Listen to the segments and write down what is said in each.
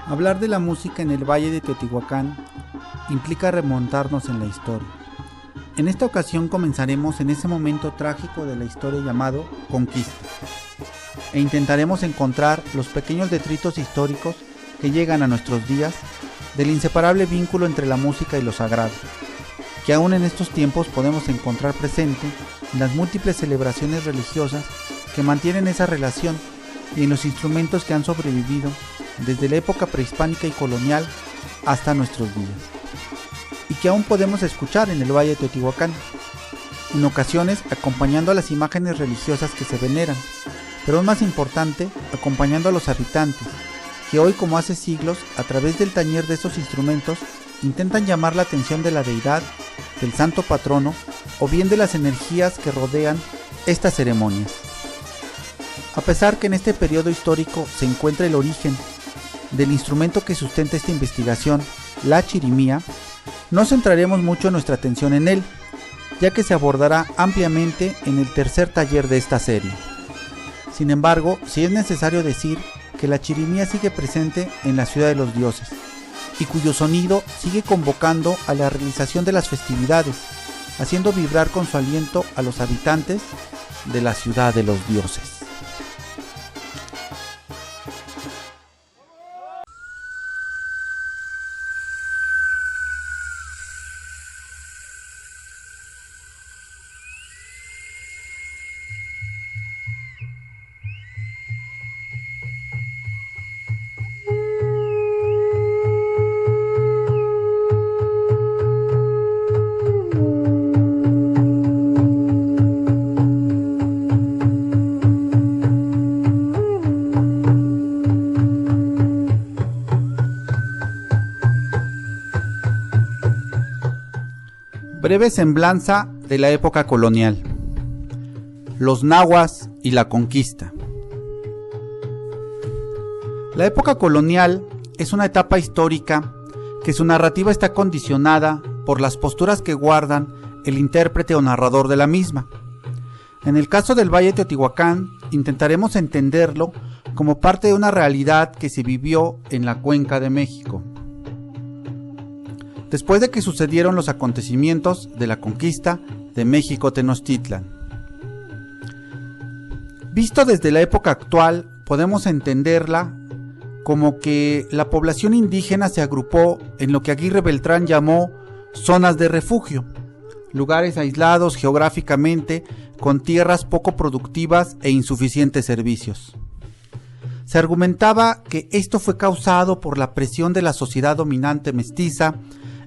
Hablar de la música en el Valle de Teotihuacán implica remontarnos en la historia. En esta ocasión comenzaremos en ese momento trágico de la historia llamado Conquista, e intentaremos encontrar los pequeños detritos históricos que llegan a nuestros días del inseparable vínculo entre la música y lo sagrado, que aún en estos tiempos podemos encontrar presente en las múltiples celebraciones religiosas que mantienen esa relación y en los instrumentos que han sobrevivido desde la época prehispánica y colonial hasta nuestros días, y que aún podemos escuchar en el Valle de Teotihuacán, en ocasiones acompañando a las imágenes religiosas que se veneran, pero aún más importante, acompañando a los habitantes, que hoy como hace siglos, a través del tañer de esos instrumentos, intentan llamar la atención de la deidad, del santo patrono, o bien de las energías que rodean estas ceremonias. A pesar que en este periodo histórico se encuentra el origen del instrumento que sustenta esta investigación, la chirimía, no centraremos mucho nuestra atención en él, ya que se abordará ampliamente en el tercer taller de esta serie. Sin embargo, sí es necesario decir que la chirimía sigue presente en la ciudad de los dioses, y cuyo sonido sigue convocando a la realización de las festividades, haciendo vibrar con su aliento a los habitantes de la ciudad de los dioses. Breve semblanza de la época colonial. Los nahuas y la conquista. La época colonial es una etapa histórica que su narrativa está condicionada por las posturas que guardan el intérprete o narrador de la misma. En el caso del Valle de Teotihuacán, intentaremos entenderlo como parte de una realidad que se vivió en la Cuenca de México, después de que sucedieron los acontecimientos de la conquista de México Tenochtitlan. Visto desde la época actual, podemos entenderla como que la población indígena se agrupó en lo que Aguirre Beltrán llamó zonas de refugio, lugares aislados geográficamente con tierras poco productivas e insuficientes servicios. Se argumentaba que esto fue causado por la presión de la sociedad dominante mestiza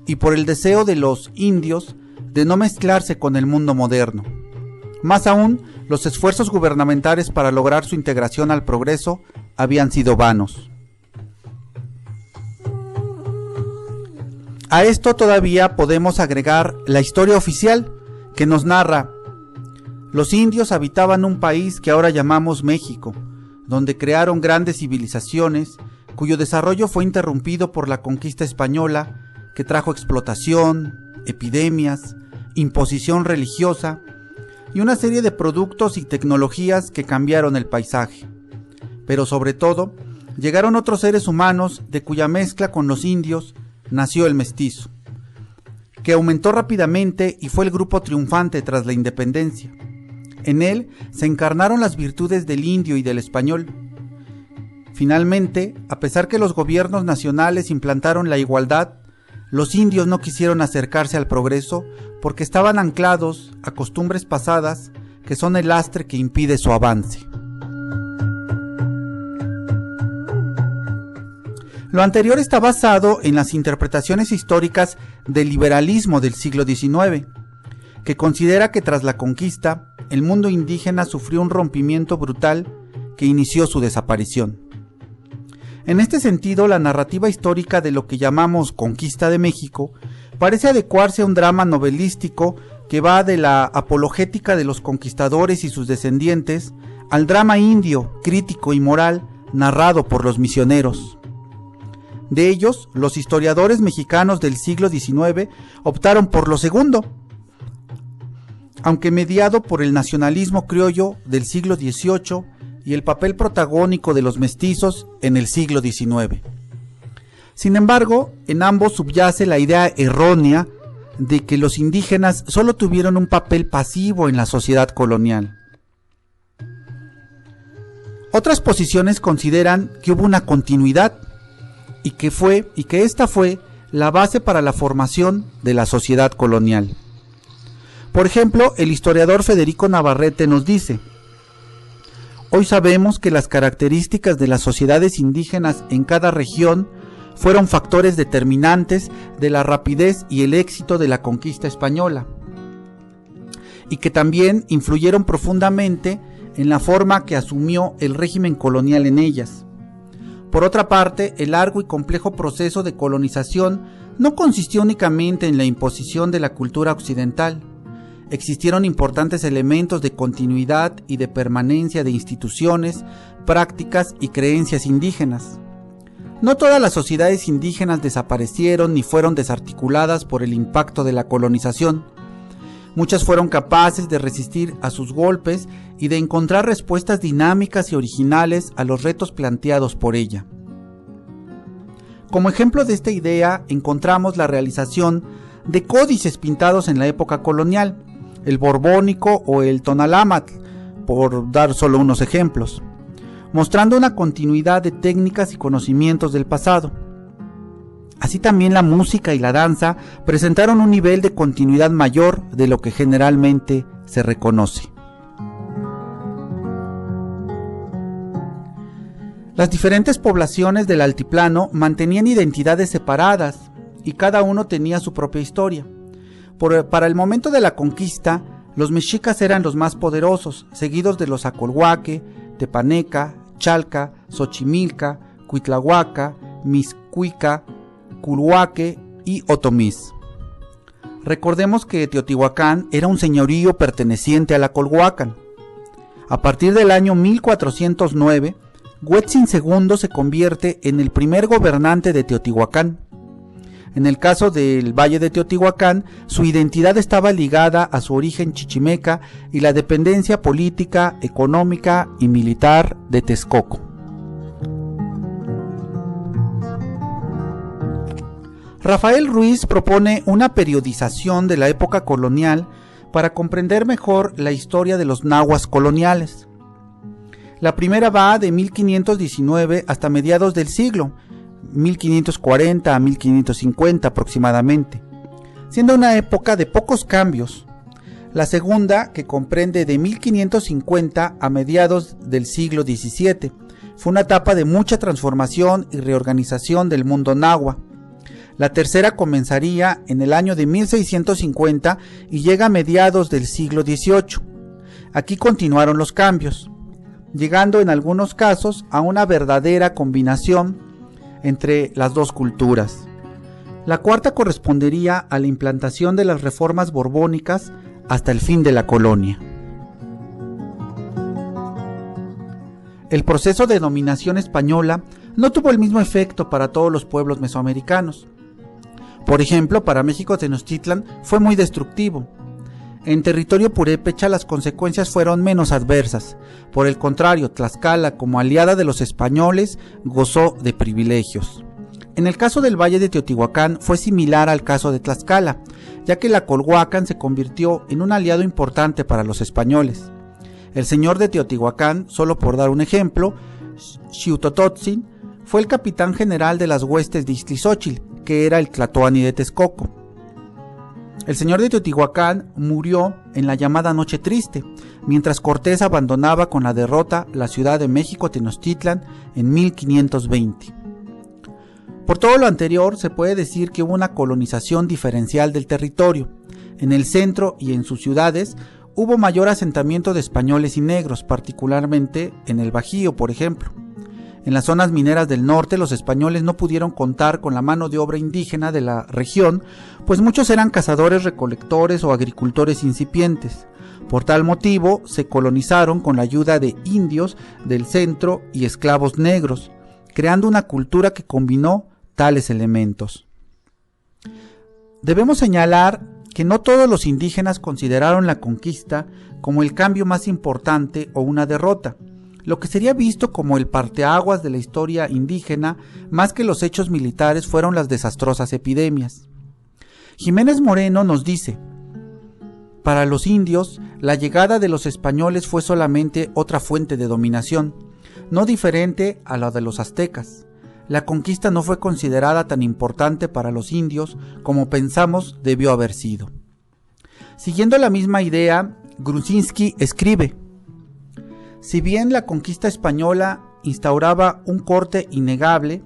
y por el deseo de los indios de no mezclarse con el mundo moderno. Más aún, los esfuerzos gubernamentales para lograr su integración al progreso habían sido vanos. A esto todavía podemos agregar la historia oficial que nos narra: los indios habitaban un país que ahora llamamos México, donde crearon grandes civilizaciones, cuyo desarrollo fue interrumpido por la conquista española, que trajo explotación, epidemias, imposición religiosa y una serie de productos y tecnologías que cambiaron el paisaje. Pero sobre todo, llegaron otros seres humanos de cuya mezcla con los indios nació el mestizo, que aumentó rápidamente y fue el grupo triunfante tras la independencia. En él se encarnaron las virtudes del indio y del español. Finalmente, a pesar que los gobiernos nacionales implantaron la igualdad, los indios no quisieron acercarse al progreso porque estaban anclados a costumbres pasadas que son el lastre que impide su avance. Lo anterior está basado en las interpretaciones históricas del liberalismo del siglo XIX, que considera que tras la conquista, el mundo indígena sufrió un rompimiento brutal que inició su desaparición. En este sentido, la narrativa histórica de lo que llamamos Conquista de México parece adecuarse a un drama novelístico que va de la apologética de los conquistadores y sus descendientes al drama indio, crítico y moral, narrado por los misioneros. De ellos, los historiadores mexicanos del siglo XIX optaron por lo segundo, aunque mediado por el nacionalismo criollo del siglo XVIII y el papel protagónico de los mestizos en el siglo XIX. Sin embargo, en ambos subyace la idea errónea de que los indígenas solo tuvieron un papel pasivo en la sociedad colonial. Otras posiciones consideran que hubo una continuidad y que esta fue la base para la formación de la sociedad colonial. Por ejemplo, el historiador Federico Navarrete nos dice: hoy sabemos que las características de las sociedades indígenas en cada región fueron factores determinantes de la rapidez y el éxito de la conquista española, y que también influyeron profundamente en la forma que asumió el régimen colonial en ellas. Por otra parte, el largo y complejo proceso de colonización no consistió únicamente en la imposición de la cultura occidental. Existieron importantes elementos de continuidad y de permanencia de instituciones, prácticas y creencias indígenas. No todas las sociedades indígenas desaparecieron ni fueron desarticuladas por el impacto de la colonización. Muchas fueron capaces de resistir a sus golpes y de encontrar respuestas dinámicas y originales a los retos planteados por ella. Como ejemplo de esta idea encontramos la realización de códices pintados en la época colonial, el borbónico o el tonalámatl, por dar solo unos ejemplos, mostrando una continuidad de técnicas y conocimientos del pasado. Así también la música y la danza presentaron un nivel de continuidad mayor de lo que generalmente se reconoce. Las diferentes poblaciones del altiplano mantenían identidades separadas y cada uno tenía su propia historia. Para el momento de la conquista, los mexicas eran los más poderosos, seguidos de los acolhuaque, tepaneca, chalca, xochimilca, cuitlahuaca, mixcuica, culhuaque y otomís. Recordemos que Teotihuacán era un señorío perteneciente a la Colhuacan. A partir del año 1409, Huetzin II se convierte en el primer gobernante de Teotihuacán. En el caso del Valle de Teotihuacán, su identidad estaba ligada a su origen chichimeca y la dependencia política, económica y militar de Texcoco. Rafael Ruiz propone una periodización de la época colonial para comprender mejor la historia de los nahuas coloniales. La primera va de 1519 hasta mediados del siglo, 1540 a 1550 aproximadamente, siendo una época de pocos cambios. La segunda, que comprende de 1550 a mediados del siglo XVII, fue una etapa de mucha transformación y reorganización del mundo nahua. La tercera comenzaría en el año de 1650 y llega a mediados del siglo XVIII. Aquí continuaron los cambios, llegando en algunos casos a una verdadera combinación entre las dos culturas. La cuarta correspondería a la implantación de las reformas borbónicas hasta el fin de la colonia. El proceso de dominación española no tuvo el mismo efecto para todos los pueblos mesoamericanos. Por ejemplo, para México Tenochtitlan fue muy destructivo. En territorio purépecha las consecuencias fueron menos adversas. Por el contrario, Tlaxcala, como aliada de los españoles, gozó de privilegios. En el caso del Valle de Teotihuacán fue similar al caso de Tlaxcala, ya que la Colhuacan se convirtió en un aliado importante para los españoles. El señor de Teotihuacán, solo por dar un ejemplo, Xiutototzin, fue el capitán general de las huestes de Ixtlilxóchitl, que era el Tlatoani de Texcoco. El señor de Teotihuacán murió en la llamada Noche Triste, mientras Cortés abandonaba con la derrota la ciudad de México Tenochtitlan en 1520. Por todo lo anterior, se puede decir que hubo una colonización diferencial del territorio. En el centro y en sus ciudades hubo mayor asentamiento de españoles y negros, particularmente en el Bajío, por ejemplo. En las zonas mineras del norte, los españoles no pudieron contar con la mano de obra indígena de la región, pues muchos eran cazadores, recolectores o agricultores incipientes. Por tal motivo, se colonizaron con la ayuda de indios del centro y esclavos negros, creando una cultura que combinó tales elementos. Debemos señalar que no todos los indígenas consideraron la conquista como el cambio más importante o una derrota. Lo que sería visto como el parteaguas de la historia indígena, más que los hechos militares, fueron las desastrosas epidemias. Jiménez Moreno nos dice: para los indios, la llegada de los españoles fue solamente otra fuente de dominación, no diferente a la de los aztecas. La conquista no fue considerada tan importante para los indios como pensamos debió haber sido. Siguiendo la misma idea, Gruzinski escribe: si bien la conquista española instauraba un corte innegable,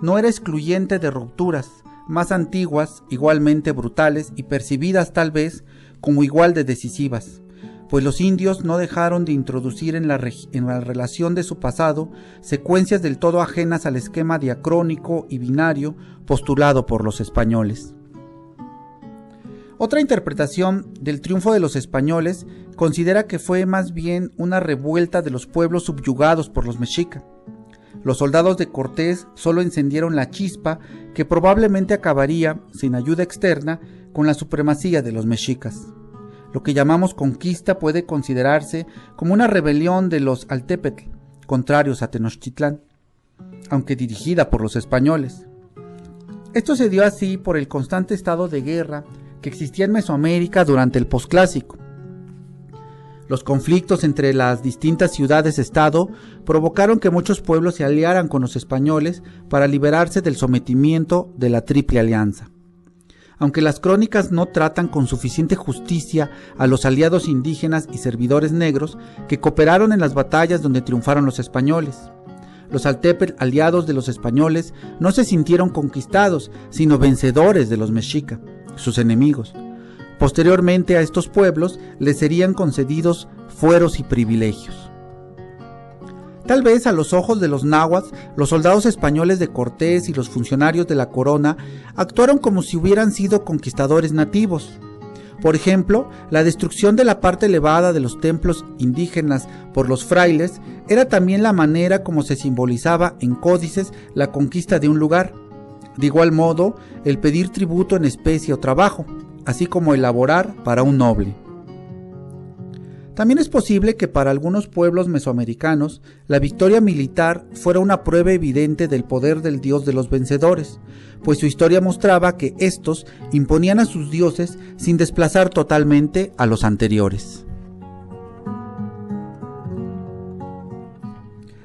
no era excluyente de rupturas más antiguas, igualmente brutales y percibidas tal vez como igual de decisivas, pues los indios no dejaron de introducir en la relación de su pasado secuencias del todo ajenas al esquema diacrónico y binario postulado por los españoles. Otra interpretación del triunfo de los españoles considera que fue más bien una revuelta de los pueblos subyugados por los mexica. Los soldados de Cortés solo encendieron la chispa que probablemente acabaría, sin ayuda externa, con la supremacía de los mexicas. Lo que llamamos conquista puede considerarse como una rebelión de los Altepetl, contrarios a Tenochtitlán, aunque dirigida por los españoles. Esto se dio así por el constante estado de guerra que existía en Mesoamérica durante el posclásico. Los conflictos entre las distintas ciudades-estado provocaron que muchos pueblos se aliaran con los españoles para liberarse del sometimiento de la Triple Alianza. Aunque las crónicas no tratan con suficiente justicia a los aliados indígenas y servidores negros que cooperaron en las batallas donde triunfaron los españoles. Los Altepetl, aliados de los españoles, no se sintieron conquistados, sino vencedores de los mexica, sus enemigos. Posteriormente a estos pueblos les serían concedidos fueros y privilegios. Tal vez a los ojos de los náhuatl, los soldados españoles de Cortés y los funcionarios de la corona actuaron como si hubieran sido conquistadores nativos. Por ejemplo, la destrucción de la parte elevada de los templos indígenas por los frailes era también la manera como se simbolizaba en códices la conquista de un lugar. De igual modo, el pedir tributo en especie o trabajo, así como el laborar para un noble. También es posible que para algunos pueblos mesoamericanos la victoria militar fuera una prueba evidente del poder del dios de los vencedores, pues su historia mostraba que estos imponían a sus dioses sin desplazar totalmente a los anteriores.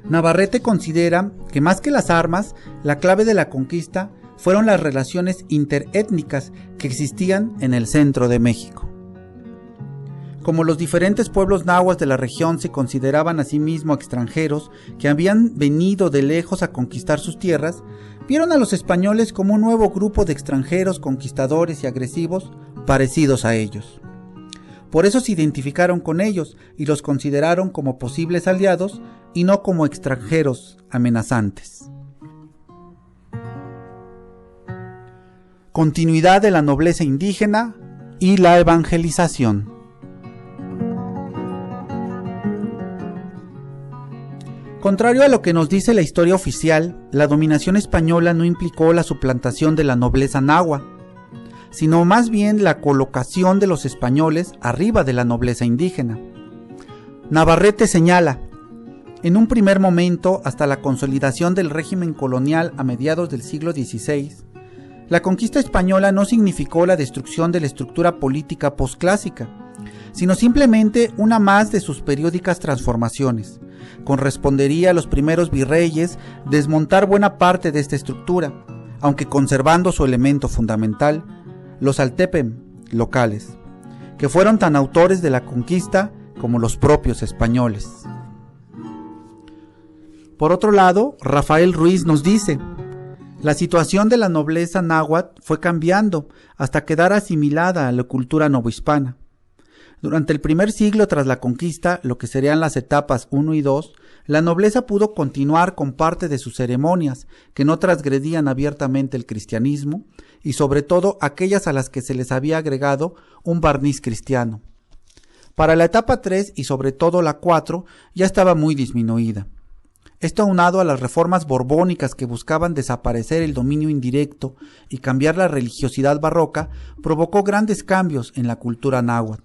Navarrete considera que más que las armas, la clave de la conquista fueron las relaciones interétnicas que existían en el centro de México. Como los diferentes pueblos nahuas de la región se consideraban a sí mismos extranjeros que habían venido de lejos a conquistar sus tierras, vieron a los españoles como un nuevo grupo de extranjeros conquistadores y agresivos parecidos a ellos. Por eso se identificaron con ellos y los consideraron como posibles aliados y no como extranjeros amenazantes. Continuidad de la nobleza indígena y la evangelización. Contrario a lo que nos dice la historia oficial, la dominación española no implicó la suplantación de la nobleza nahua, sino más bien la colocación de los españoles arriba de la nobleza indígena. Navarrete señala: en un primer momento, hasta la consolidación del régimen colonial a mediados del siglo XVI, la conquista española no significó la destrucción de la estructura política posclásica, sino simplemente una más de sus periódicas transformaciones. Correspondería a los primeros virreyes desmontar buena parte de esta estructura, aunque conservando su elemento fundamental, los Altepetl locales, que fueron tan autores de la conquista como los propios españoles. Por otro lado, Rafael Ruiz nos dice: la situación de la nobleza náhuatl fue cambiando hasta quedar asimilada a la cultura novohispana. Durante el primer siglo tras la conquista, lo que serían las etapas 1 y 2, la nobleza pudo continuar con parte de sus ceremonias, que no transgredían abiertamente el cristianismo, y sobre todo aquellas a las que se les había agregado un barniz cristiano. Para la etapa 3 y sobre todo la 4 ya estaba muy disminuida. Esto aunado a las reformas borbónicas que buscaban desaparecer el dominio indirecto y cambiar la religiosidad barroca, provocó grandes cambios en la cultura náhuatl.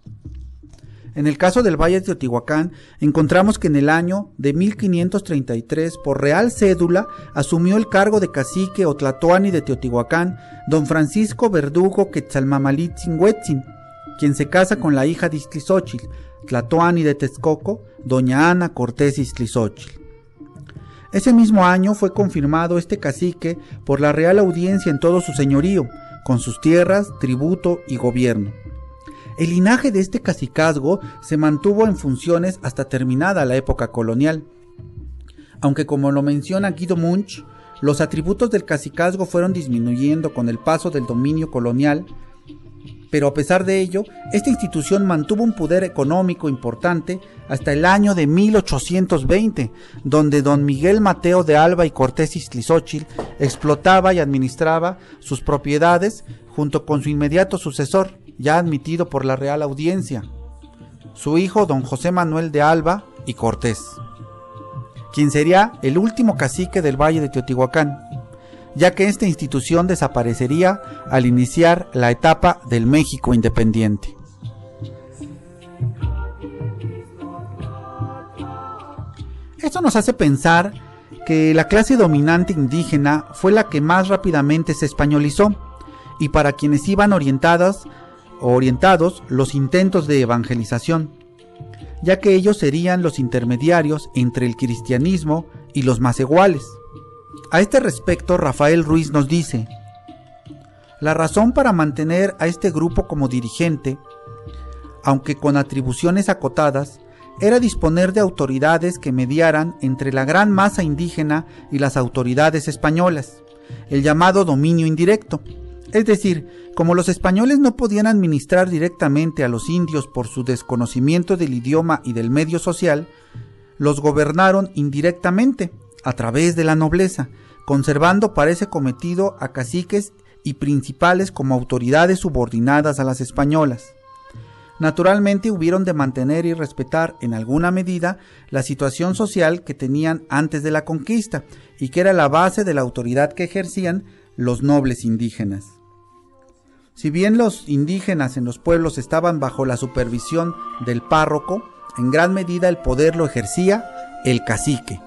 En el caso del Valle de Teotihuacán, encontramos que en el año de 1533, por real cédula, asumió el cargo de cacique o tlatoani de Teotihuacán, don Francisco Verdugo Quetzalmamalitzin-Huetzin, quien se casa con la hija de Iztlizóchitl, tlatoani de Texcoco, doña Ana Cortés Iztlizóchitl. Ese mismo año fue confirmado este cacique por la Real Audiencia en todo su señorío, con sus tierras, tributo y gobierno. El linaje de este cacicazgo se mantuvo en funciones hasta terminada la época colonial. Aunque, como lo menciona Guido Munch, los atributos del cacicazgo fueron disminuyendo con el paso del dominio colonial, pero a pesar de ello, esta institución mantuvo un poder económico importante hasta el año de 1820, donde don Miguel Mateo de Alba y Cortés Iztlizóchitl explotaba y administraba sus propiedades junto con su inmediato sucesor, ya admitido por la Real Audiencia, su hijo don José Manuel de Alba y Cortés, quien sería el último cacique del Valle de Teotihuacán, ya que esta institución desaparecería al iniciar la etapa del México independiente. Esto nos hace pensar que la clase dominante indígena fue la que más rápidamente se españolizó, y para quienes iban orientados los intentos de evangelización, ya que ellos serían los intermediarios entre el cristianismo y los macehuales. A este respecto, Rafael Ruiz nos dice: la razón para mantener a este grupo como dirigente, aunque con atribuciones acotadas, era disponer de autoridades que mediaran entre la gran masa indígena y las autoridades españolas, el llamado dominio indirecto. Es decir, como los españoles no podían administrar directamente a los indios por su desconocimiento del idioma y del medio social, los gobernaron indirectamente, a través de la nobleza, conservando para ese cometido a caciques y principales como autoridades subordinadas a las españolas. Naturalmente hubieron de mantener y respetar en alguna medida la situación social que tenían antes de la conquista y que era la base de la autoridad que ejercían los nobles indígenas. Si bien los indígenas en los pueblos estaban bajo la supervisión del párroco, en gran medida el poder lo ejercía el cacique.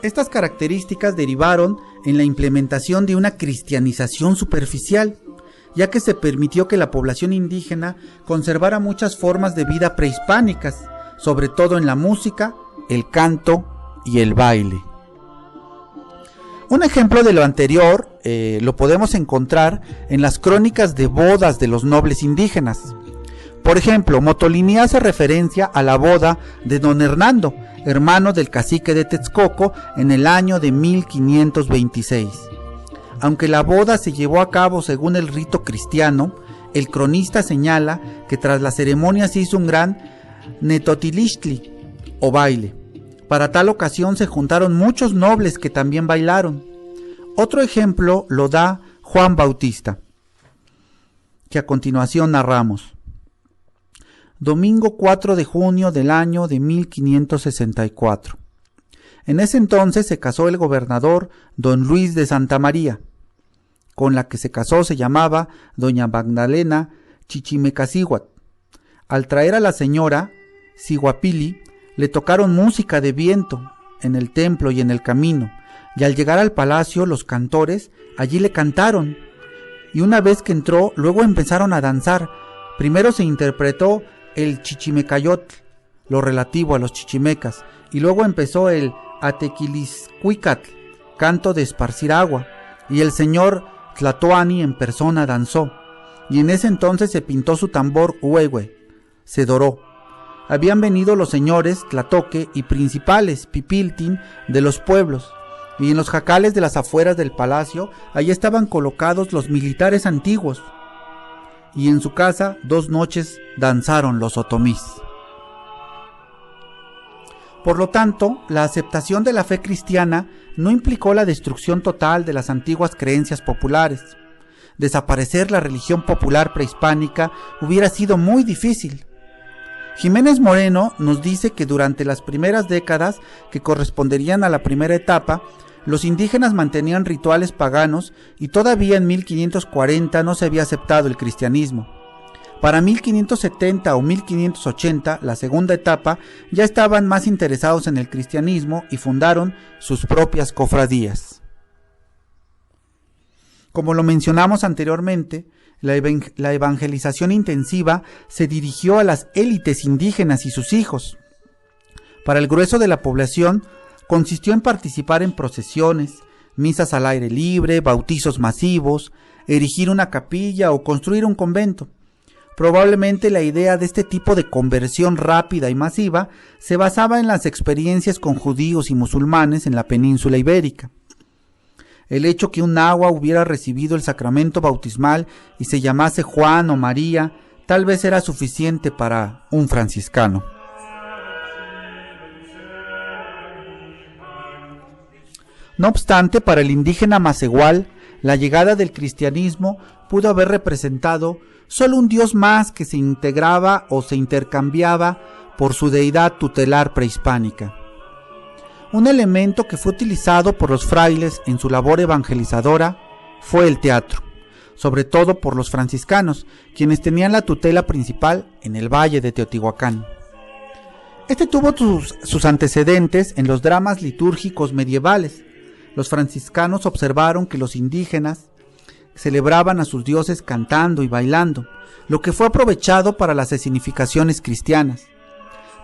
Estas características derivaron en la implementación de una cristianización superficial, ya que se permitió que la población indígena conservara muchas formas de vida prehispánicas, sobre todo en la música, el canto y el baile. Un ejemplo de lo anterior lo podemos encontrar en las crónicas de bodas de los nobles indígenas. Por ejemplo, Motoliní hace referencia a la boda de don Hernando, hermano del cacique de Texcoco, en el año de 1526. Aunque la boda se llevó a cabo según el rito cristiano, el cronista señala que tras la ceremonia se hizo un gran netotilixtli, o baile. Para tal ocasión se juntaron muchos nobles que también bailaron. Otro ejemplo lo da Juan Bautista, que a continuación narramos. Domingo 4 de junio del año de 1564. En ese entonces se casó el gobernador don Luis de Santa María. Con la que se casó se llamaba doña Magdalena Chichimecacíhuatl. Al traer a la señora Siguapili, le tocaron música de viento en el templo y en el camino, y al llegar al palacio los cantores allí le cantaron, y una vez que entró luego empezaron a danzar. Primero se interpretó el Chichimecayotl, lo relativo a los chichimecas, y luego empezó el Atequiliscuicatl, canto de esparcir agua, y el señor Tlatoani en persona danzó, y en ese entonces se pintó su tambor huehue, se doró. Habían venido los señores Tlatoque y principales Pipiltin de los pueblos, y en los jacales de las afueras del palacio allí estaban colocados los militares antiguos, y en su casa 2 noches danzaron los otomís. Por lo tanto, la aceptación de la fe cristiana no implicó la destrucción total de las antiguas creencias populares. Desaparecer la religión popular prehispánica hubiera sido muy difícil. Jiménez Moreno nos dice que durante las primeras décadas, que corresponderían a la primera etapa, los indígenas mantenían rituales paganos y todavía en 1540 no se había aceptado el cristianismo. Para 1570 o 1580, la segunda etapa, ya estaban más interesados en el cristianismo y fundaron sus propias cofradías. Como lo mencionamos anteriormente, la evangelización intensiva se dirigió a las élites indígenas y sus hijos. Para el grueso de la población, consistió en participar en procesiones, misas al aire libre, bautizos masivos, erigir una capilla o construir un convento. Probablemente la idea de este tipo de conversión rápida y masiva se basaba en las experiencias con judíos y musulmanes en la península ibérica. El hecho que un nahua hubiera recibido el sacramento bautismal y se llamase Juan o María tal vez era suficiente para un franciscano. No obstante, para el indígena macehual, la llegada del cristianismo pudo haber representado solo un dios más que se integraba o se intercambiaba por su deidad tutelar prehispánica. Un elemento que fue utilizado por los frailes en su labor evangelizadora fue el teatro, sobre todo por los franciscanos, quienes tenían la tutela principal en el Valle de Teotihuacán. Este tuvo sus antecedentes en los dramas litúrgicos medievales. Los franciscanos observaron que los indígenas celebraban a sus dioses cantando y bailando, lo que fue aprovechado para las escenificaciones cristianas.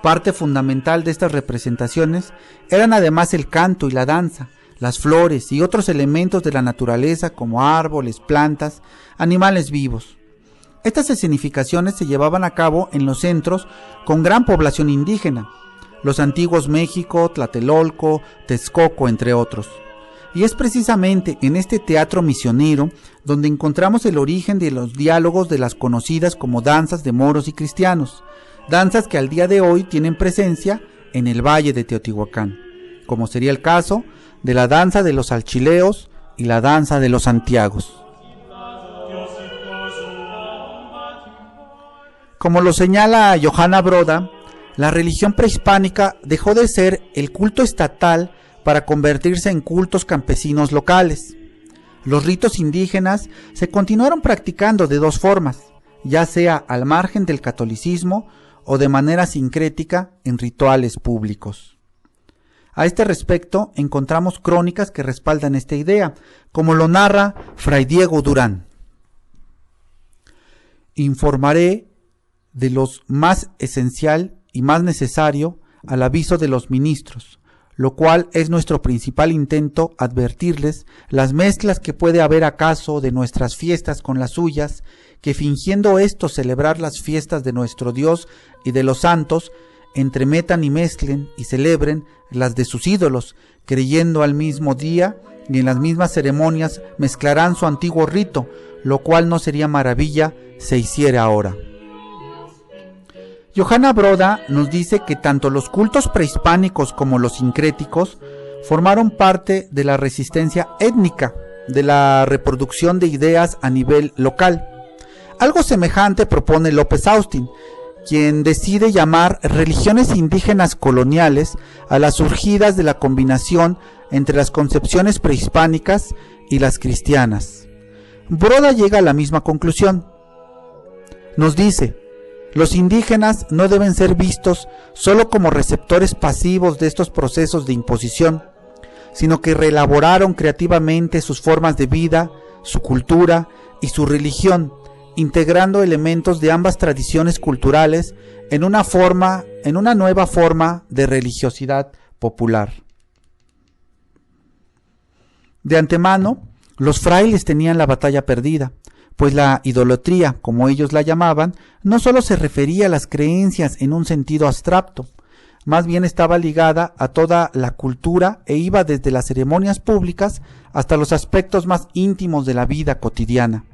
Parte fundamental de estas representaciones eran además el canto y la danza, las flores y otros elementos de la naturaleza como árboles, plantas, animales vivos. Estas escenificaciones se llevaban a cabo en los centros con gran población indígena, los antiguos México, Tlatelolco, Texcoco, entre otros. Y es precisamente en este teatro misionero donde encontramos el origen de los diálogos de las conocidas como danzas de moros y cristianos, danzas que al día de hoy tienen presencia en el Valle de Teotihuacán, como sería el caso de la danza de los alchileos y la danza de los santiagos. Como lo señala Johanna Broda, la religión prehispánica dejó de ser el culto estatal para convertirse en cultos campesinos locales. Los ritos indígenas se continuaron practicando de dos formas, ya sea al margen del catolicismo o de manera sincrética en rituales públicos. A este respecto encontramos crónicas que respaldan esta idea, como lo narra Fray Diego Durán. Informaré de lo más esencial y más necesario al aviso de los ministros, lo cual es nuestro principal intento advertirles las mezclas que puede haber acaso de nuestras fiestas con las suyas, que fingiendo esto celebrar las fiestas de nuestro Dios y de los santos, entremetan y mezclen y celebren las de sus ídolos, creyendo al mismo día y en las mismas ceremonias mezclarán su antiguo rito, lo cual no sería maravilla se hiciera ahora. Johanna Broda nos dice que tanto los cultos prehispánicos como los sincréticos formaron parte de la resistencia étnica, de la reproducción de ideas a nivel local. Algo semejante propone López Austin, quien decide llamar religiones indígenas coloniales a las surgidas de la combinación entre las concepciones prehispánicas y las cristianas. Broda llega a la misma conclusión. Nos dice: los indígenas no deben ser vistos solo como receptores pasivos de estos procesos de imposición, sino que reelaboraron creativamente sus formas de vida, su cultura y su religión, integrando elementos de ambas tradiciones culturales en una nueva forma de religiosidad popular. De antemano, los frailes tenían la batalla perdida, pues la idolatría, como ellos la llamaban, no solo se refería a las creencias en un sentido abstracto, más bien estaba ligada a toda la cultura e iba desde las ceremonias públicas hasta los aspectos más íntimos de la vida cotidiana.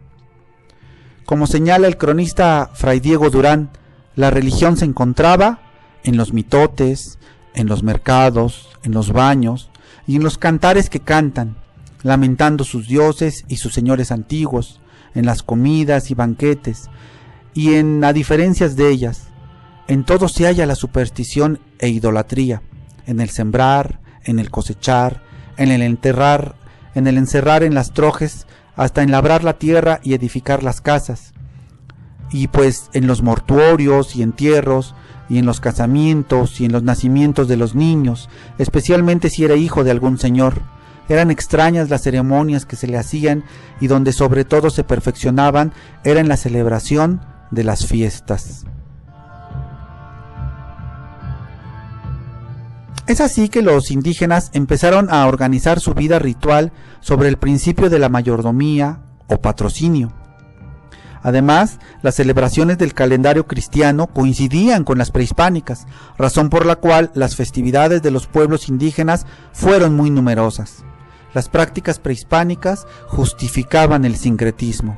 Como señala el cronista Fray Diego Durán, la religión se encontraba en los mitotes, en los mercados, en los baños y en los cantares que cantan, lamentando sus dioses y sus señores antiguos, en las comidas y banquetes, y en a diferencias de ellas, en todo se halla la superstición e idolatría, en el sembrar, en el cosechar, en el encerrar en las trojes, hasta en labrar la tierra y edificar las casas. y pues en los mortuorios y entierros, y en los casamientos y en los nacimientos de los niños, especialmente si era hijo de algún señor. Eran extrañas las ceremonias que se le hacían, y donde sobre todo se perfeccionaban era en la celebración de las fiestas. Es así que los indígenas empezaron a organizar su vida ritual sobre el principio de la mayordomía o patrocinio. Además, las celebraciones del calendario cristiano coincidían con las prehispánicas, razón por la cual las festividades de los pueblos indígenas fueron muy numerosas. Las prácticas prehispánicas justificaban el sincretismo.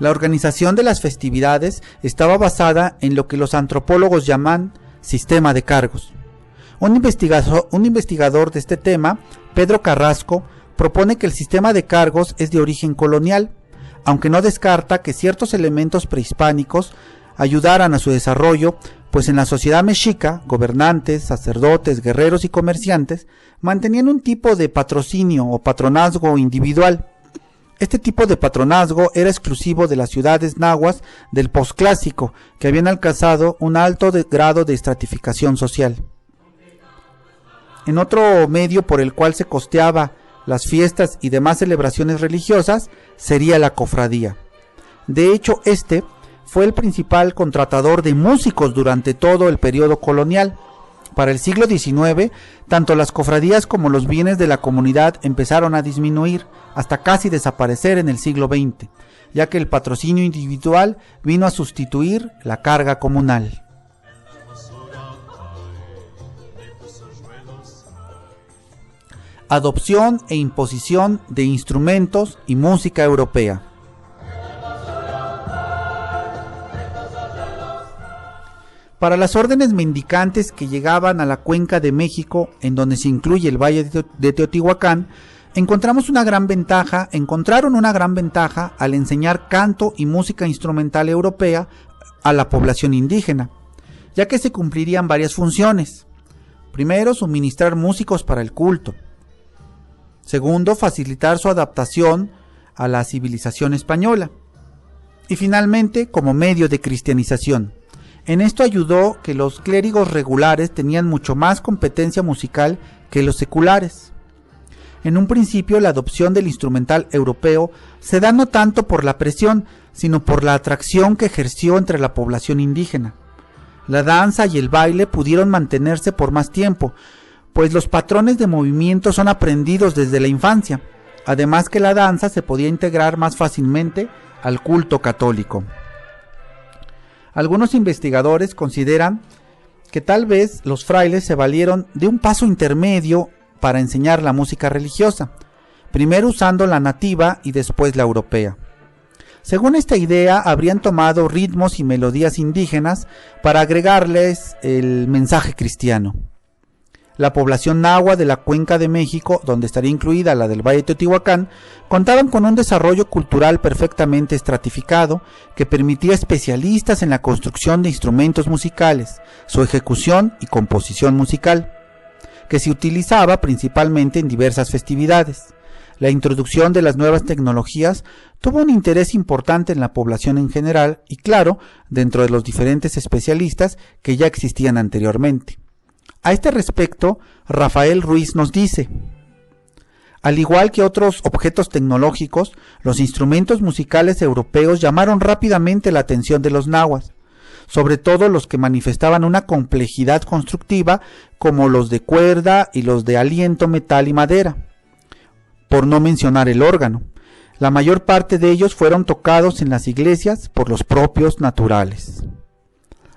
La organización de las festividades estaba basada en lo que los antropólogos llaman sistema de cargos. Un investigador de este tema, Pedro Carrasco, propone que el sistema de cargos es de origen colonial, aunque no descarta que ciertos elementos prehispánicos ayudaran a su desarrollo, pues en la sociedad mexica, gobernantes, sacerdotes, guerreros y comerciantes mantenían un tipo de patrocinio o patronazgo individual. Este tipo de patronazgo era exclusivo de las ciudades nahuas del posclásico, que habían alcanzado un alto grado de estratificación social. En otro medio por el cual se costeaba las fiestas y demás celebraciones religiosas sería la cofradía. De hecho, este fue el principal contratador de músicos durante todo el periodo colonial. Para el siglo XIX, tanto las cofradías como los bienes de la comunidad empezaron a disminuir, hasta casi desaparecer en el siglo XX, ya que el patrocinio individual vino a sustituir la carga comunal. Adopción e imposición de instrumentos y música europea. Para las órdenes mendicantes que llegaban a la cuenca de México, en donde se incluye el Valle de Teotihuacán, encontraron una gran ventaja al enseñar canto y música instrumental europea a la población indígena, ya que se cumplirían varias funciones. Primero, suministrar músicos para el culto. Segundo, facilitar su adaptación a la civilización española. Y finalmente, como medio de cristianización. En esto ayudó que los clérigos regulares tenían mucho más competencia musical que los seculares. En un principio, la adopción del instrumental europeo se da no tanto por la presión, sino por la atracción que ejerció entre la población indígena. La danza y el baile pudieron mantenerse por más tiempo, pues los patrones de movimiento son aprendidos desde la infancia, además que la danza se podía integrar más fácilmente al culto católico. Algunos investigadores consideran que tal vez los frailes se valieron de un paso intermedio para enseñar la música religiosa, primero usando la nativa y después la europea. Según esta idea, habrían tomado ritmos y melodías indígenas para agregarles el mensaje cristiano. La población nahua de la Cuenca de México, donde estaría incluida la del Valle de Teotihuacán, contaban con un desarrollo cultural perfectamente estratificado que permitía especialistas en la construcción de instrumentos musicales, su ejecución y composición musical, que se utilizaba principalmente en diversas festividades. La introducción de las nuevas tecnologías tuvo un interés importante en la población en general y, claro, dentro de los diferentes especialistas que ya existían anteriormente. A este respecto, Rafael Ruiz nos dice: al igual que otros objetos tecnológicos, los instrumentos musicales europeos llamaron rápidamente la atención de los nahuas, sobre todo los que manifestaban una complejidad constructiva como los de cuerda y los de aliento, metal y madera, por no mencionar el órgano. La mayor parte de ellos fueron tocados en las iglesias por los propios naturales.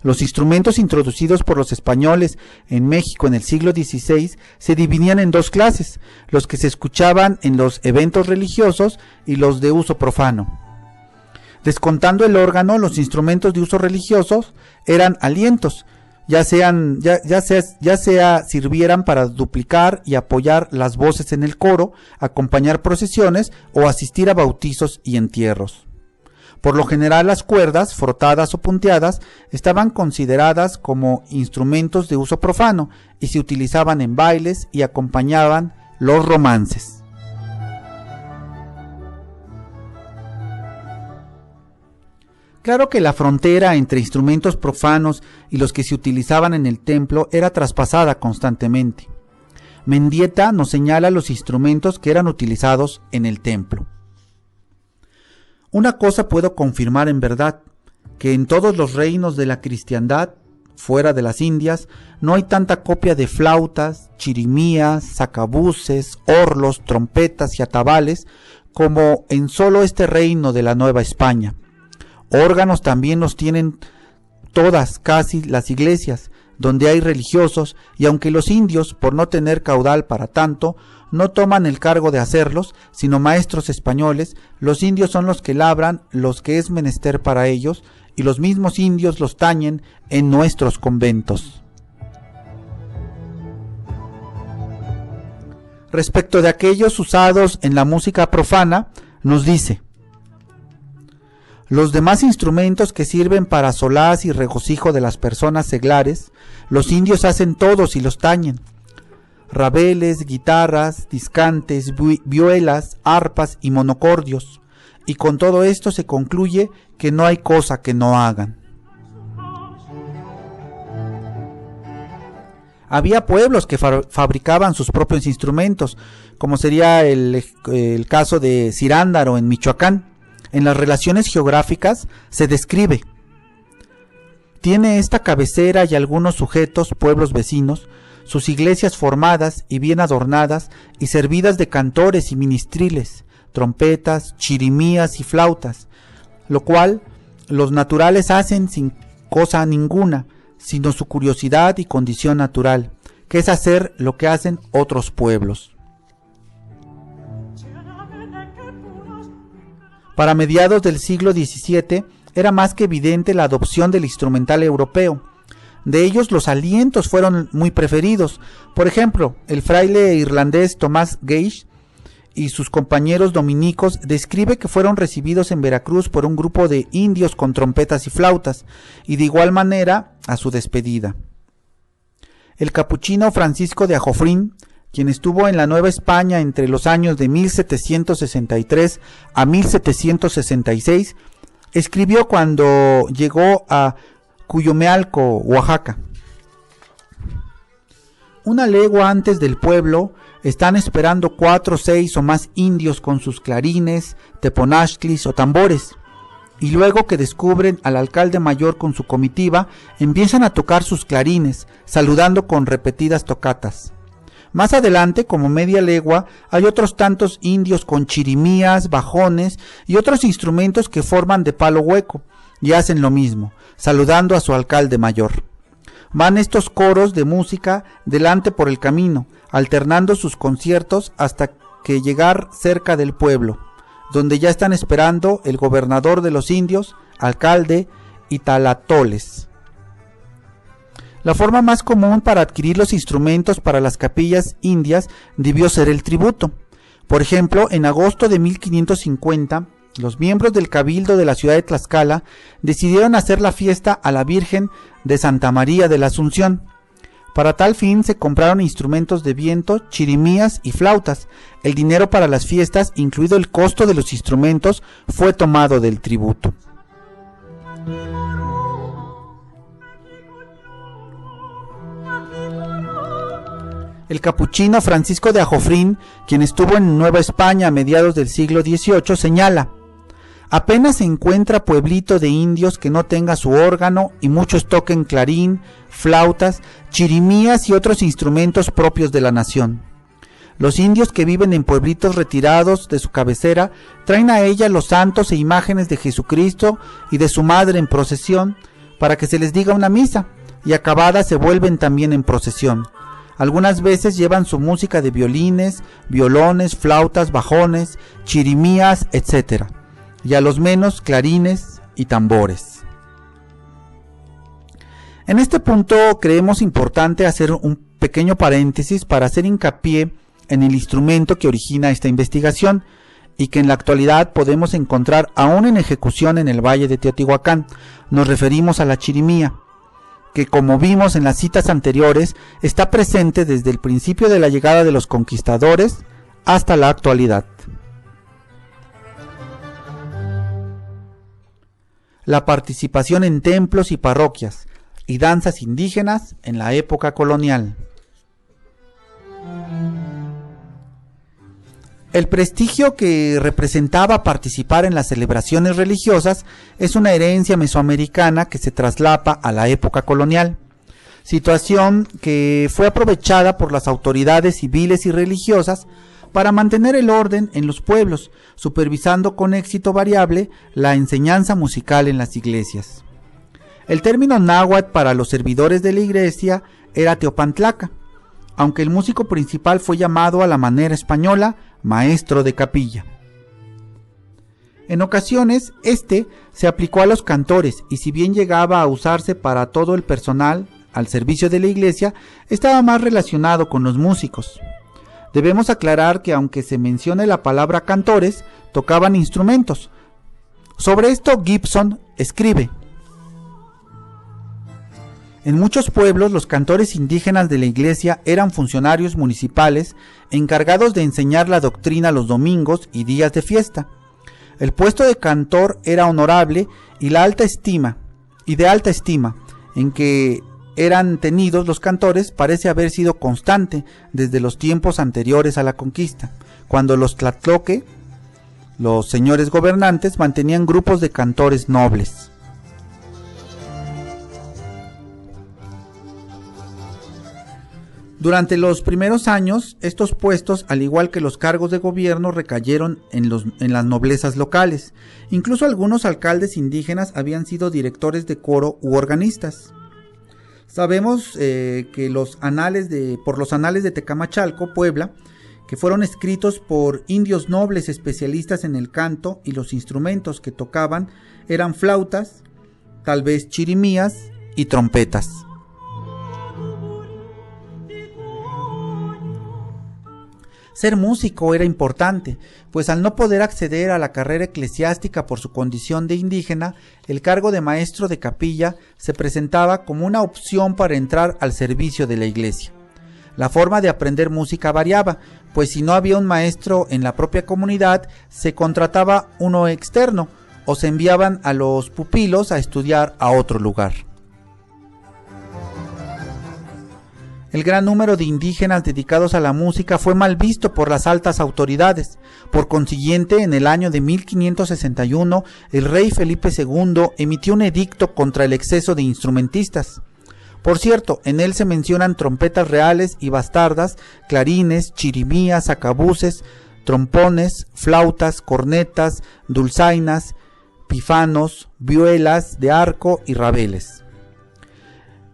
Los instrumentos introducidos por los españoles en México en el siglo XVI se dividían en dos clases: los que se escuchaban en los eventos religiosos y los de uso profano. Descontando el órgano, los instrumentos de uso religiosos eran alientos, ya sea sirvieran para duplicar y apoyar las voces en el coro, acompañar procesiones o asistir a bautizos y entierros. Por lo general, las cuerdas, frotadas o punteadas, estaban consideradas como instrumentos de uso profano y se utilizaban en bailes y acompañaban los romances. Claro que la frontera entre instrumentos profanos y los que se utilizaban en el templo era traspasada constantemente. Mendieta nos señala los instrumentos que eran utilizados en el templo. Una cosa puedo confirmar en verdad, que en todos los reinos de la cristiandad, fuera de las Indias, no hay tanta copia de flautas, chirimías, sacabuces, orlos, trompetas y atabales como en solo este reino de la Nueva España. Órganos también los tienen todas casi las iglesias, donde hay religiosos, y aunque los indios, por no tener caudal para tanto, no toman el cargo de hacerlos, sino maestros españoles, los indios son los que labran los que es menester para ellos, y los mismos indios los tañen en nuestros conventos. Respecto de aquellos usados en la música profana, nos dice: los demás instrumentos que sirven para solaz y regocijo de las personas seglares, los indios hacen todos y los tañen. Rabeles, guitarras, discantes, vihuelas, arpas y monocordios, y con todo esto se concluye que no hay cosa que no hagan. Había pueblos que fabricaban sus propios instrumentos, como sería el caso de Cirándaro en Michoacán. En las relaciones geográficas se describe: tiene esta cabecera y algunos sujetos, pueblos vecinos, sus iglesias formadas y bien adornadas y servidas de cantores y ministriles, trompetas, chirimías y flautas, lo cual los naturales hacen sin cosa ninguna, sino su curiosidad y condición natural, que es hacer lo que hacen otros pueblos. Para mediados del siglo XVII era más que evidente la adopción del instrumental europeo. De ellos los alientos fueron muy preferidos. Por ejemplo, el fraile irlandés Tomás Gage y sus compañeros dominicos describe que fueron recibidos en Veracruz por un grupo de indios con trompetas y flautas, y de igual manera a su despedida. El capuchino Francisco de Ajofrín, quien estuvo en la Nueva España entre los años de 1763 a 1766, escribió cuando llegó a Cuyomealco, Oaxaca: una legua antes del pueblo están esperando 4, 6 o más indios con sus clarines, teponaztlis o tambores, y luego que descubren al alcalde mayor con su comitiva, empiezan a tocar sus clarines, saludando con repetidas tocatas. Más adelante, como media legua, hay otros tantos indios con chirimías, bajones y otros instrumentos que forman de palo hueco, y hacen lo mismo, saludando a su alcalde mayor. Van estos coros de música delante por el camino, alternando sus conciertos hasta que llegar cerca del pueblo, donde ya están esperando el gobernador de los indios, alcalde y talatoles. La forma más común para adquirir los instrumentos para las capillas indias debió ser el tributo. Por ejemplo, en agosto de 1550, los miembros del cabildo de la ciudad de Tlaxcala decidieron hacer la fiesta a la Virgen de Santa María de la Asunción. Para tal fin se compraron instrumentos de viento, chirimías y flautas. El dinero para las fiestas, incluido el costo de los instrumentos, fue tomado del tributo. El capuchino Francisco de Ajofrín, quien estuvo en Nueva España a mediados del siglo XVIII, señala: apenas se encuentra pueblito de indios que no tenga su órgano y muchos toquen clarín, flautas, chirimías y otros instrumentos propios de la nación. Los indios que viven en pueblitos retirados de su cabecera traen a ella los santos e imágenes de Jesucristo y de su madre en procesión para que se les diga una misa, y acabada se vuelven también en procesión. Algunas veces llevan su música de violines, violones, flautas, bajones, chirimías, etc., y a los menos clarines y tambores. En este punto creemos importante hacer un pequeño paréntesis para hacer hincapié en el instrumento que origina esta investigación y que en la actualidad podemos encontrar aún en ejecución en el Valle de Teotihuacán. Nos referimos a la chirimía, que, como vimos en las citas anteriores, está presente desde el principio de la llegada de los conquistadores hasta la actualidad. la participación en templos y parroquias y danzas indígenas en la época colonial. El prestigio que representaba participar en las celebraciones religiosas es una herencia mesoamericana que se traslapa a la época colonial, situación que fue aprovechada por las autoridades civiles y religiosas para mantener el orden en los pueblos, supervisando con éxito variable la enseñanza musical en las iglesias. El término náhuatl para los servidores de la iglesia era teopantlaca, aunque el músico principal fue llamado a la manera española maestro de capilla. En ocasiones, se aplicó a los cantores y si bien llegaba a usarse para todo el personal al servicio de la iglesia, estaba más relacionado con los músicos. Debemos aclarar que aunque se mencione la palabra cantores, tocaban instrumentos. Sobre esto Gibson escribe: en muchos pueblos los cantores indígenas de la iglesia eran funcionarios municipales encargados de enseñar la doctrina los domingos y días de fiesta. El puesto de cantor era honorable y de alta estima en que eran tenidos los cantores parece haber sido constante desde los tiempos anteriores a la conquista, cuando los tlahtloque, los señores gobernantes, mantenían grupos de cantores nobles. Durante los primeros años, estos puestos, al igual que los cargos de gobierno, recayeron en las noblezas locales. Incluso algunos alcaldes indígenas habían sido directores de coro u organistas. Sabemos que por los anales de Tecamachalco, Puebla, que fueron escritos por indios nobles especialistas en el canto, y los instrumentos que tocaban eran flautas, tal vez chirimías y trompetas. Ser músico era importante, pues al no poder acceder a la carrera eclesiástica por su condición de indígena, el cargo de maestro de capilla se presentaba como una opción para entrar al servicio de la iglesia. La forma de aprender música variaba, pues si no había un maestro en la propia comunidad, se contrataba uno externo o se enviaban a los pupilos a estudiar a otro lugar. El gran número de indígenas dedicados a la música fue mal visto por las altas autoridades. Por consiguiente, en el año de 1561, el rey Felipe II emitió un edicto contra el exceso de instrumentistas. Por cierto, en él se mencionan trompetas reales y bastardas, clarines, chirimías, acabuces, trompones, flautas, cornetas, dulzainas, pífanos, vihuelas de arco y rabeles.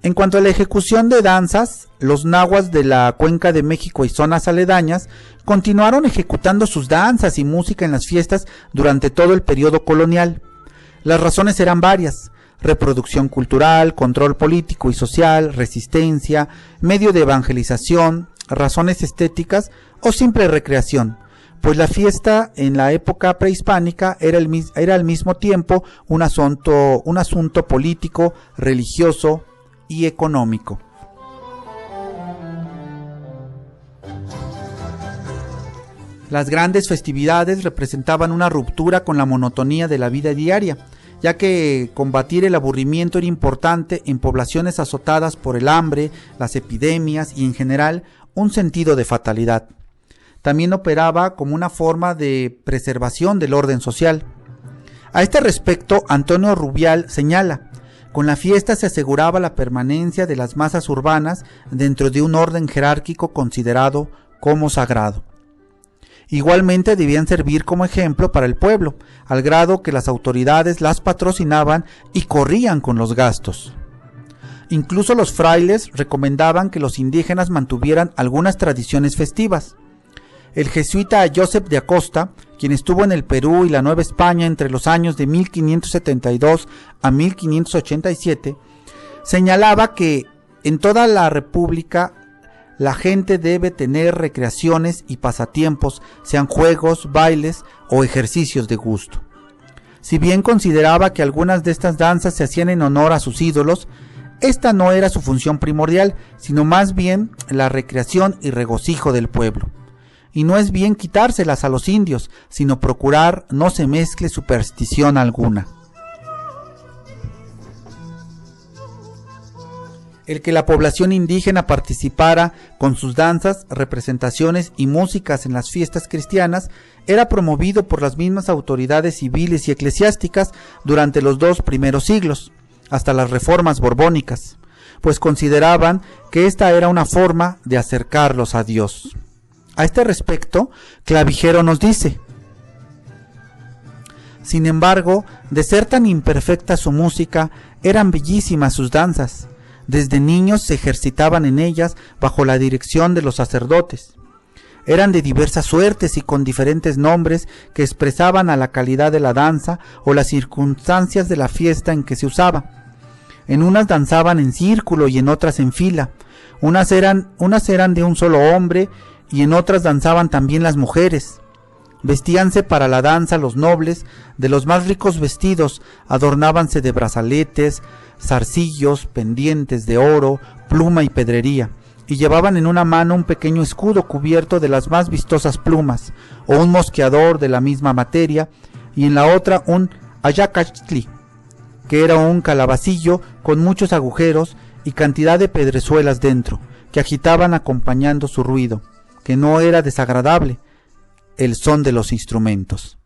En cuanto a la ejecución de danzas, los nahuas de la Cuenca de México y zonas aledañas continuaron ejecutando sus danzas y música en las fiestas durante todo el periodo colonial. Las razones eran varias: reproducción cultural, control político y social, resistencia, medio de evangelización, razones estéticas o simple recreación, pues la fiesta en la época prehispánica era al mismo tiempo un asunto político, religioso y económico. Las grandes festividades representaban una ruptura con la monotonía de la vida diaria, ya que combatir el aburrimiento era importante en poblaciones azotadas por el hambre, las epidemias y en general un sentido de fatalidad. También operaba como una forma de preservación del orden social. A este respecto, Antonio Rubial señala: con la fiesta se aseguraba la permanencia de las masas urbanas dentro de un orden jerárquico considerado como sagrado. Igualmente debían servir como ejemplo para el pueblo, al grado que las autoridades las patrocinaban y corrían con los gastos. Incluso los frailes recomendaban que los indígenas mantuvieran algunas tradiciones festivas. El jesuita Joseph de Acosta, quien estuvo en el Perú y la Nueva España entre los años de 1572 a 1587, señalaba que en toda la República la gente debe tener recreaciones y pasatiempos, sean juegos, bailes o ejercicios de gusto. Si bien consideraba que algunas de estas danzas se hacían en honor a sus ídolos, esta no era su función primordial, sino más bien la recreación y regocijo del pueblo. Y no es bien quitárselas a los indios, sino procurar no se mezcle superstición alguna. El que la población indígena participara con sus danzas, representaciones y músicas en las fiestas cristianas era promovido por las mismas autoridades civiles y eclesiásticas durante los 2 primeros siglos, hasta las reformas borbónicas, pues consideraban que esta era una forma de acercarlos a Dios. A este respecto, Clavijero nos dice: sin embargo, de ser tan imperfecta su música, eran bellísimas sus danzas. Desde niños se ejercitaban en ellas bajo la dirección de los sacerdotes. Eran de diversas suertes y con diferentes nombres que expresaban a la calidad de la danza o las circunstancias de la fiesta en que se usaba. En unas danzaban en círculo y en otras en fila. Unas eran de un solo hombre y en otras danzaban también las mujeres. Vestíanse para la danza los nobles de los más ricos vestidos, adornábanse de brazaletes, zarcillos, pendientes de oro, pluma y pedrería, y llevaban en una mano un pequeño escudo cubierto de las más vistosas plumas, o un mosqueador de la misma materia, y en la otra un ayacachli, que era un calabacillo con muchos agujeros y cantidad de pedrezuelas dentro, que agitaban acompañando su ruido, que no era desagradable, el son de los instrumentos.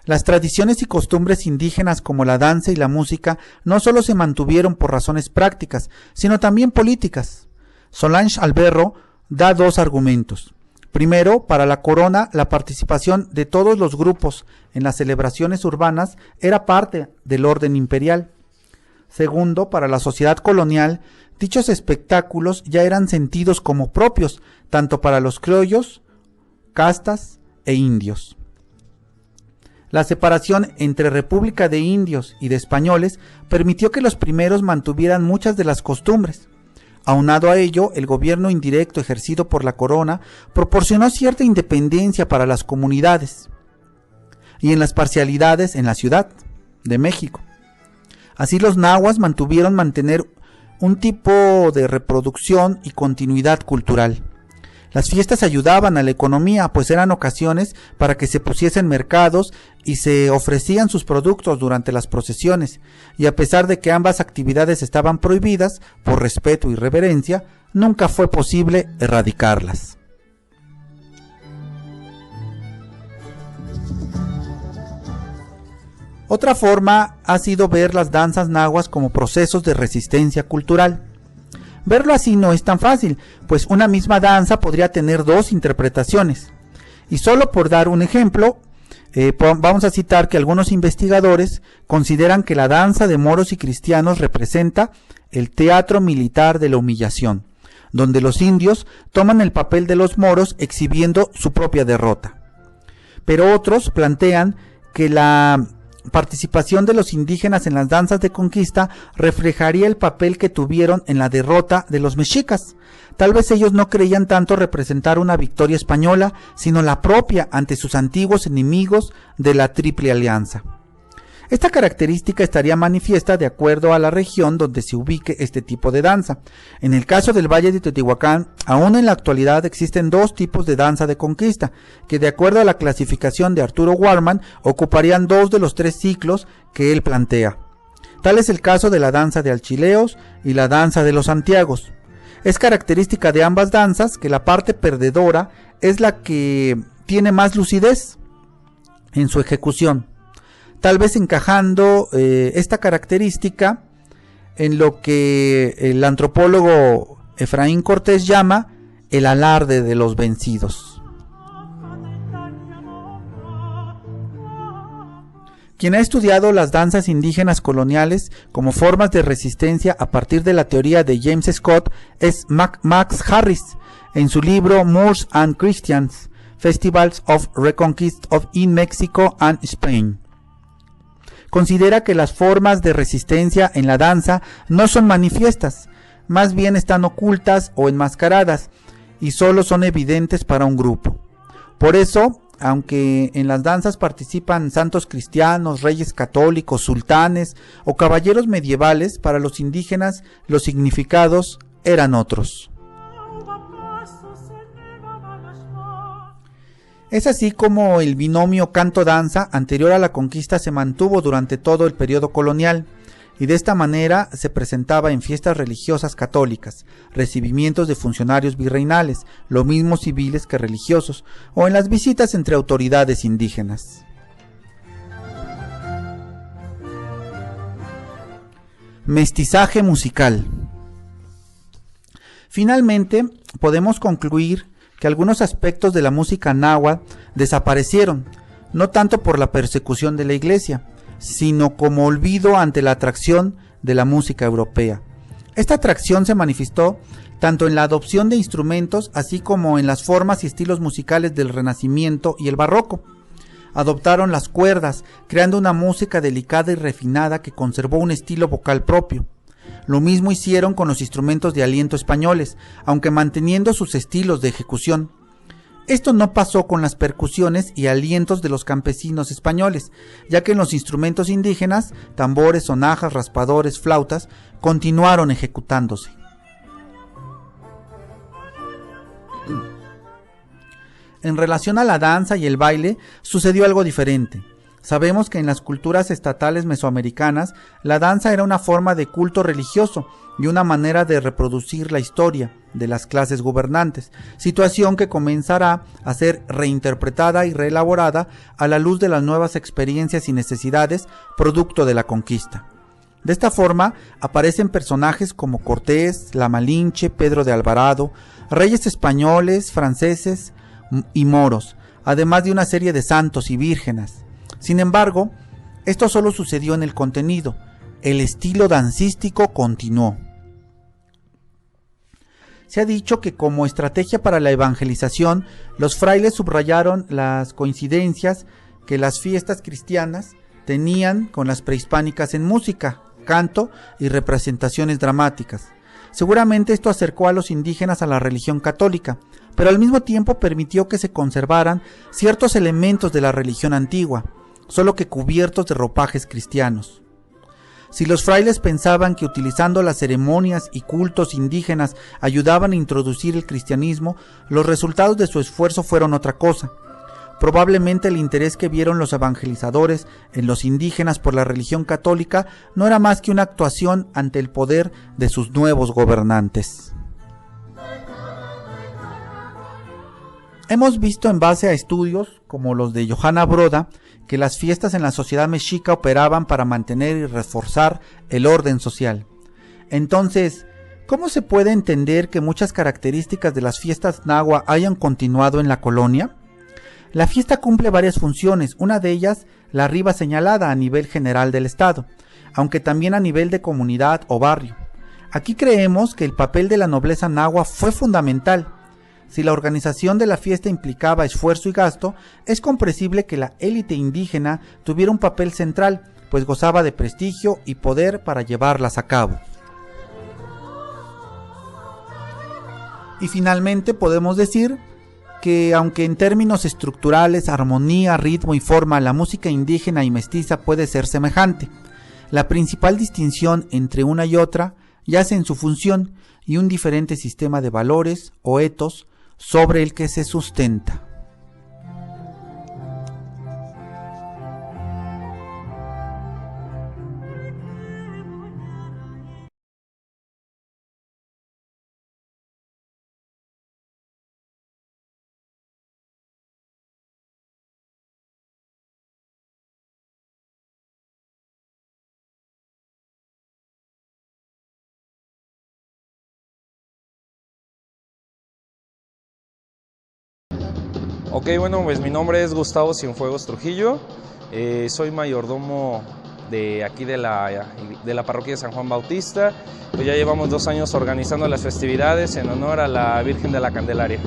Las tradiciones y costumbres indígenas como la danza y la música no solo se mantuvieron por razones prácticas, sino también políticas. Solange Alberro da 2 argumentos. Primero, para la corona, la participación de todos los grupos en las celebraciones urbanas era parte del orden imperial. Segundo, para la sociedad colonial, dichos espectáculos ya eran sentidos como propios, tanto para los criollos, castas e indios. La separación entre República de Indios y de Españoles permitió que los primeros mantuvieran muchas de las costumbres. Aunado a ello, el gobierno indirecto ejercido por la corona proporcionó cierta independencia para las comunidades y en las parcialidades en la Ciudad de México. Así los nahuas mantuvieron mantener un tipo de reproducción y continuidad cultural. Las fiestas ayudaban a la economía, pues eran ocasiones para que se pusiesen mercados y se ofrecían sus productos durante las procesiones, y a pesar de que ambas actividades estaban prohibidas, por respeto y reverencia, nunca fue posible erradicarlas. Otra forma ha sido ver las danzas nahuas como procesos de resistencia cultural. Verlo así no es tan fácil, pues una misma danza podría tener 2 interpretaciones. Y solo por dar un ejemplo, vamos a citar que algunos investigadores consideran que la danza de moros y cristianos representa el teatro militar de la humillación, donde los indios toman el papel de los moros exhibiendo su propia derrota. Pero otros plantean que la participación de los indígenas en las danzas de conquista reflejaría el papel que tuvieron en la derrota de los mexicas. Tal vez ellos no creían tanto representar una victoria española, sino la propia ante sus antiguos enemigos de la Triple Alianza. Esta característica estaría manifiesta de acuerdo a la región donde se ubique este tipo de danza. En el caso del Valle de Teotihuacán, aún en la actualidad existen 2 tipos de danza de conquista, que de acuerdo a la clasificación de Arturo Warman, ocuparían 2 de los 3 ciclos que él plantea. Tal es el caso de la danza de Alchileos y la danza de los Santiagos. Es característica de ambas danzas que la parte perdedora es la que tiene más lucidez en su ejecución, tal vez encajando esta característica en lo que el antropólogo Efraín Cortés llama el alarde de los vencidos. Quien ha estudiado las danzas indígenas coloniales como formas de resistencia a partir de la teoría de James Scott es Max Harris, en su libro Moors and Christians, Festivals of Reconquest in Mexico and Spain. Considera que las formas de resistencia en la danza no son manifiestas, más bien están ocultas o enmascaradas, y solo son evidentes para un grupo. Por eso, aunque en las danzas participan santos cristianos, reyes católicos, sultanes o caballeros medievales, para los indígenas los significados eran otros. Es así como el binomio canto-danza anterior a la conquista se mantuvo durante todo el periodo colonial, y de esta manera se presentaba en fiestas religiosas católicas, recibimientos de funcionarios virreinales, lo mismo civiles que religiosos, o en las visitas entre autoridades indígenas. Mestizaje musical. Finalmente, podemos concluir que algunos aspectos de la música náhuatl desaparecieron, no tanto por la persecución de la Iglesia, sino como olvido ante la atracción de la música europea. Esta atracción se manifestó tanto en la adopción de instrumentos, así como en las formas y estilos musicales del Renacimiento y el Barroco. Adoptaron las cuerdas, creando una música delicada y refinada que conservó un estilo vocal propio. Lo mismo hicieron con los instrumentos de aliento españoles, aunque manteniendo sus estilos de ejecución. Esto no pasó con las percusiones y alientos de los campesinos españoles, ya que en los instrumentos indígenas, tambores, sonajas, raspadores, flautas, continuaron ejecutándose. En relación a la danza y el baile, sucedió algo diferente. Sabemos que en las culturas estatales mesoamericanas, la danza era una forma de culto religioso y una manera de reproducir la historia de las clases gobernantes, situación que comenzará a ser reinterpretada y reelaborada a la luz de las nuevas experiencias y necesidades producto de la conquista. De esta forma, aparecen personajes como Cortés, La Malinche, Pedro de Alvarado, reyes españoles, franceses y moros, además de una serie de santos y vírgenes. Sin embargo, esto solo sucedió en el contenido. El estilo dancístico continuó. Se ha dicho que como estrategia para la evangelización, los frailes subrayaron las coincidencias que las fiestas cristianas tenían con las prehispánicas en música, canto y representaciones dramáticas. Seguramente esto acercó a los indígenas a la religión católica, pero al mismo tiempo permitió que se conservaran ciertos elementos de la religión antigua, solo que cubiertos de ropajes cristianos. Si los frailes pensaban que utilizando las ceremonias y cultos indígenas ayudaban a introducir el cristianismo, los resultados de su esfuerzo fueron otra cosa. Probablemente el interés que vieron los evangelizadores en los indígenas por la religión católica no era más que una actuación ante el poder de sus nuevos gobernantes. Hemos visto en base a estudios como los de Johanna Broda que las fiestas en la sociedad mexica operaban para mantener y reforzar el orden social. Entonces, ¿cómo se puede entender que muchas características de las fiestas náhuatl hayan continuado en la colonia? La fiesta cumple varias funciones, una de ellas la arriba señalada a nivel general del estado, aunque también a nivel de comunidad o barrio. Aquí creemos que el papel de la nobleza náhuatl fue fundamental. Si la organización de la fiesta implicaba esfuerzo y gasto, es comprensible que la élite indígena tuviera un papel central, pues gozaba de prestigio y poder para llevarlas a cabo. Y finalmente podemos decir que aunque en términos estructurales, armonía, ritmo y forma, la música indígena y mestiza puede ser semejante, la principal distinción entre una y otra yace en su función y un diferente sistema de valores o etos sobre el que se sustenta. Ok, bueno, pues mi nombre es Gustavo Cienfuegos Trujillo, soy mayordomo de aquí de la parroquia de San Juan Bautista. Pues ya llevamos 2 años organizando las festividades en honor a la Virgen de la Candelaria.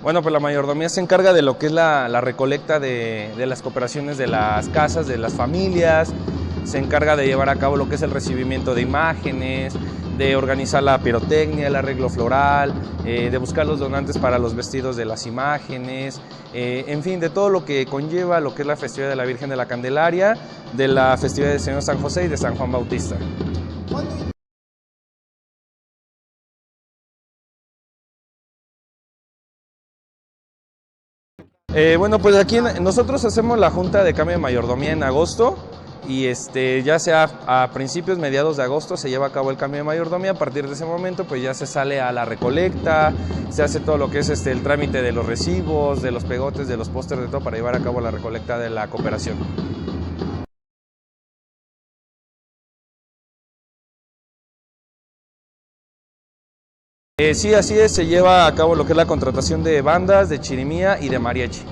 Bueno, pues la mayordomía se encarga de lo que es la recolecta de las cooperaciones de las casas, de las familias. Se encarga de llevar a cabo lo que es el recibimiento de imágenes, de organizar la pirotecnia, el arreglo floral, de buscar los donantes para los vestidos de las imágenes, en fin, de todo lo que conlleva lo que es la festividad de la Virgen de la Candelaria, de la festividad del Señor San José y de San Juan Bautista. Bueno, pues aquí nosotros hacemos la junta de cambio de mayordomía en agosto y ya sea a principios, mediados de agosto se lleva a cabo el cambio de mayordomía. A partir de ese momento pues ya se sale a la recolecta, se hace todo lo que es el trámite de los recibos, de los pegotes, de los pósters, de todo para llevar a cabo la recolecta de la cooperación. Sí, así es, se lleva a cabo lo que es la contratación de bandas, de chirimía y de mariachi.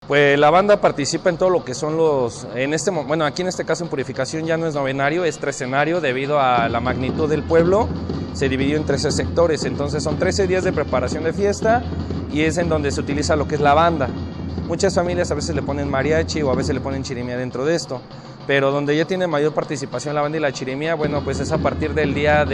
Pues la banda participa en todo lo que son bueno, aquí en este caso en Purificación ya no es novenario, es tresenario debido a la magnitud del pueblo, se dividió en 13 sectores, entonces son 13 días de preparación de fiesta y es en donde se utiliza lo que es la banda. Muchas familias a veces le ponen mariachi o a veces le ponen chirimía dentro de esto, pero donde ya tiene mayor participación la banda y la chirimía, bueno, pues es a partir del día 1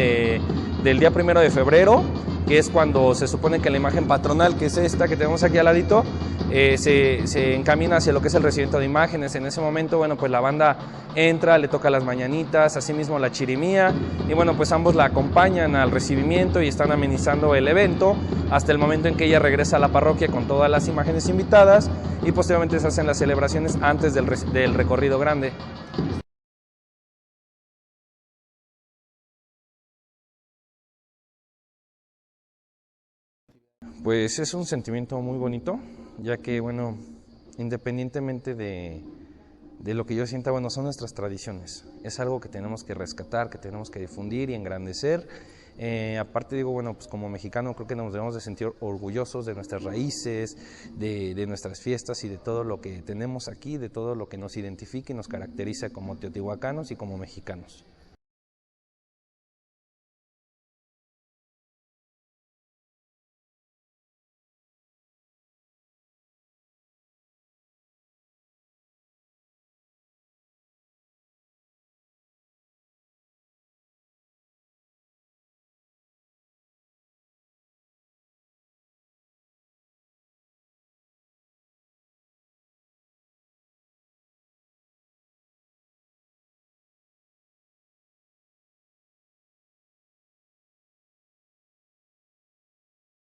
de febrero, que es cuando se supone que la imagen patronal, que es esta que tenemos aquí al ladito, se encamina hacia lo que es el recibimiento de imágenes. En ese momento, bueno, pues la banda entra, le toca las mañanitas, asimismo la chirimía, y bueno, pues ambos la acompañan al recibimiento y están amenizando el evento hasta el momento en que ella regresa a la parroquia con todas las imágenes invitadas y posteriormente se hacen las celebraciones antes del recorrido grande. Pues es un sentimiento muy bonito, ya que, bueno, independientemente de lo que yo sienta, bueno, son nuestras tradiciones. Es algo que tenemos que rescatar, que tenemos que difundir y engrandecer. Aparte digo, bueno, pues como mexicano creo que nos debemos de sentir orgullosos de nuestras raíces, de nuestras fiestas y de todo lo que tenemos aquí, de todo lo que nos identifica y nos caracteriza como teotihuacanos y como mexicanos.